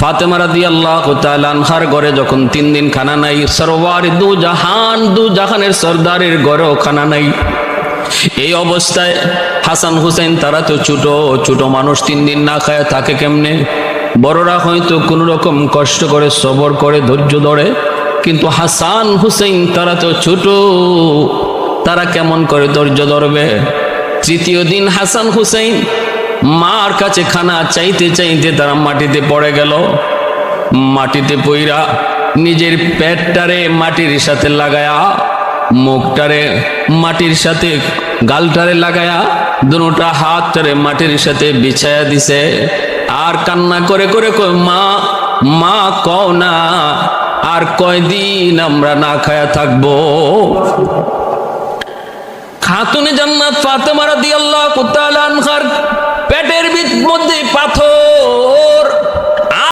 ফাতেমা রাদিয়াল্লাহু তাআলা আনহার ঘরে যখন 3 দিন খানা নাই, সরওয়ার দু জাহানের সরদারের ঘরেও খানা নাই। এই অবস্থায় হাসান হুসেন তারা তো ছোট ছোট মানুষ, 3 দিন না খায় থাকে কেমনে? বড়রা হয়তো কোন রকম কষ্ট করে সবর করে ধৈর্য ধরে, কিন্তু হাসান হুসেন তারা তো ছোট, তারা কেমন করে ধৈর্য ধরবে? তৃতীয় দিন হাসান হুসেন মার কাছে খানা চাইতে চাইতে তারা মাটিতে পড়ে গেল। মাটিতে পইরা নিজের পেটটারে মাটির সাথে লাগায়া, মুখটারে মাটির সাথে, গালটারে লাগায়া, দুটা হাতটারে মাটির সাথে বিছায়া দিছে। আর কান্না করে করে কয়, মা মা কও না আর কয়দিন আমরা না খায়া থাকবো? খাতুনে জান্নাত ফাতেমা রাদিয়াল্লাহু তাআলা আনহার পেটের মধ্যে পাথর,